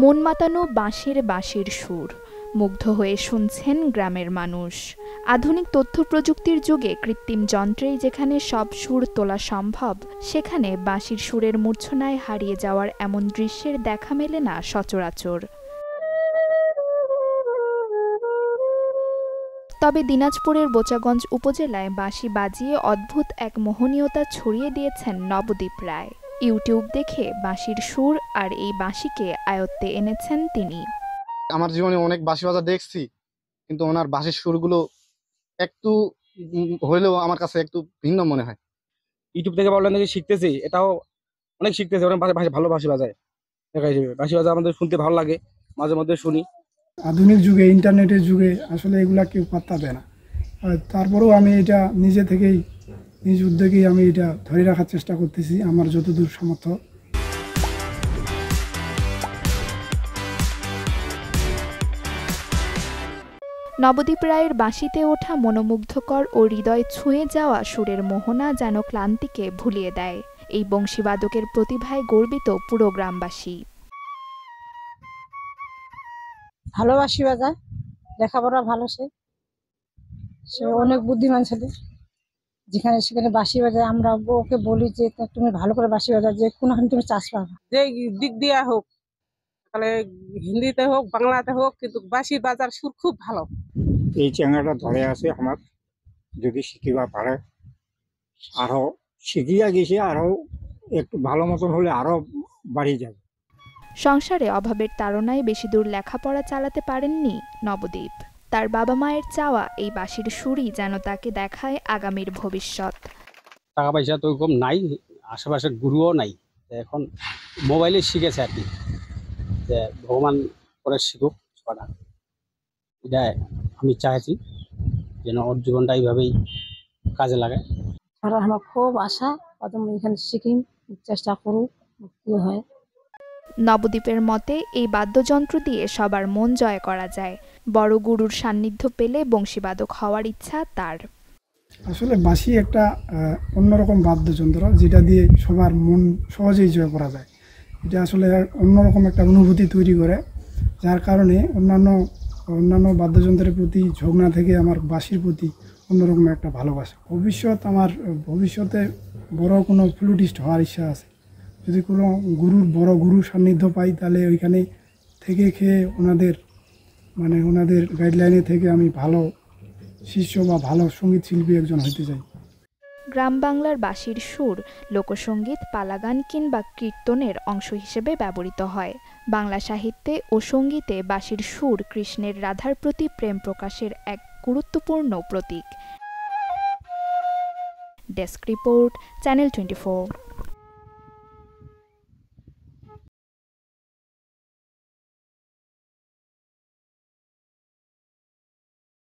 মন মাতানো বাঁশির সুর, মুগ্ধ হয়ে শুনছেন গ্রামের মানুষ। আধুনিক তথ্য প্রযুক্তির যুগে কৃত্রিম যন্ত্রেই যেখানে সব সুর তোলা সম্ভব, সেখানে বাঁশির সুরের মূর্ছনায় হারিয়ে যাওয়ার এমন দৃশ্যের দেখা মেলে না সচরাচর। তবে দিনাজপুরের বোচাগঞ্জ উপজেলায় বাঁশি বাজিয়ে অদ্ভুত এক মোহনীয়তা ছড়িয়ে দিয়েছেন নবদ্বীপ রায়। ইউটিউব দেখে বাঁশির সুর আর এই বাঁশিকে আয়ত্তে এনেছেন তিনি। আমার জীবনে অনেক বাঁশি বাজা দেখছি, কিন্তু ওনার বাঁশির সুরগুলো একটু হইলেও আমার কাছে একটু ভিন্ন মনে হয়। ইউটিউব থেকে বললেন যে শিখতেছি, এটাও অনেক শিখতেছি। অনেক ভালো বাঁশি বাজায়, দেখা যাবে বাঁশি বাজা আমাদের শুনতে ভালো লাগে, মাঝে মধ্যে শুনি। আধুনিক যুগে, ইন্টারনেটের যুগে আসলে এগুলা কেউ পাত্তা দেয় না। তারপরেও আমি এটা নিজ উদ্যোগেই আমি এটা ধরে রাখার চেষ্টা করতেছি আমার যতদূর সামর্থ্য। নবদ্বীপ রায়ের বাঁশিতে ওঠা মনোমুগ্ধকর ও হৃদয় ছুঁয়ে যাওয়া সুরের মোহনা যেন ক্লান্তিকে ভুলিয়ে দেয়। এই বংশীবাদকের প্রতিভায় গর্বিত পুরো গ্রামবাসী। ভালো বাঁশি বাজায়, লেখাপড়া ভালো, সে অনেক বুদ্ধিমান ছেলে। যেখানে সেখানে বাঁশি বাজায়, আমরা ওকে বলি যে তুমি ভালো করে বাঁশি বাজাও, যে কোনোখানে তুমি চাষ পাবা। যে দিক দিয়া হোক, তাহলে হিন্দিতে হোক বাংলাতে হোক, কিন্তু বাঁশি বাজার সুর খুব ভালো। এই চ্যাংড়াটা ধরে আছে আমার, যদি শিখিবা পারে আরো শিখিয়া গেছে, আরো একটু ভালো মতন হলে আরো বাড়িয়ে যাবে। সংসারে অভাবের তাড়নায় বেশি দূর লেখাপড়া চালাতে পারেননি নবদ্বীপ। তার বাবা মায়ের চাওয়া এই বাঁশির সুরই যেন তাকে দেখায় আগামীর ভবিষ্যৎ। টাকা পয়সা তো কম নাই, আশেপাশে গুরুও নাই, এখন মোবাইলে শিখেছে আর কি। যে ভগবান করে শিখুক ছড়া, এটা আমি চাইছি যেন ওর জীবনটা এইভাবেই কাজে লাগে। আমার খুব আশা, এখানে শিখি, চেষ্টা করুক, কি হয়। নবদ্বীপের মতে এই বাদ্যযন্ত্র দিয়ে সবার মন জয় করা যায়। বড় গুরুর সান্নিধ্য পেলে বংশীবাদক হওয়ার ইচ্ছা তার। আসলে বাঁশি একটা অন্যরকম বাদ্যযন্ত্র, যেটা দিয়ে সবার মন সহজেই জয় করা যায়। এটা আসলে অন্যরকম একটা অনুভূতি তৈরি করে, যার কারণে অন্যান্য বাদ্যযন্ত্রের প্রতি ঝোঁক না থেকে আমার বাঁশির প্রতি অন্যরকম একটা ভালোবাসা। ভবিষ্যতে বড় কোনো ফ্লুটিস্ট হওয়ার ইচ্ছা আছে। যদি কোনো বড় গুরুর সান্নিধ্য পাই, তাহলে ওইখানে থেকে খেয়ে ওনাদের গাইডলাইনে থেকে আমি ভালো শিষ্য বা ভালো সঙ্গীত শিল্পী একজন হতে চাই। গ্রাম বাংলার বাঁশির সুর লোকসঙ্গীত, পালাগান কিংবা কীর্তনের অংশ হিসেবে ব্যবহৃত হয়। বাংলা সাহিত্যে ও সঙ্গীতে বাঁশির সুর কৃষ্ণের রাধার প্রতি প্রেম প্রকাশের এক গুরুত্বপূর্ণ প্রতীক। Desk report, channel 24।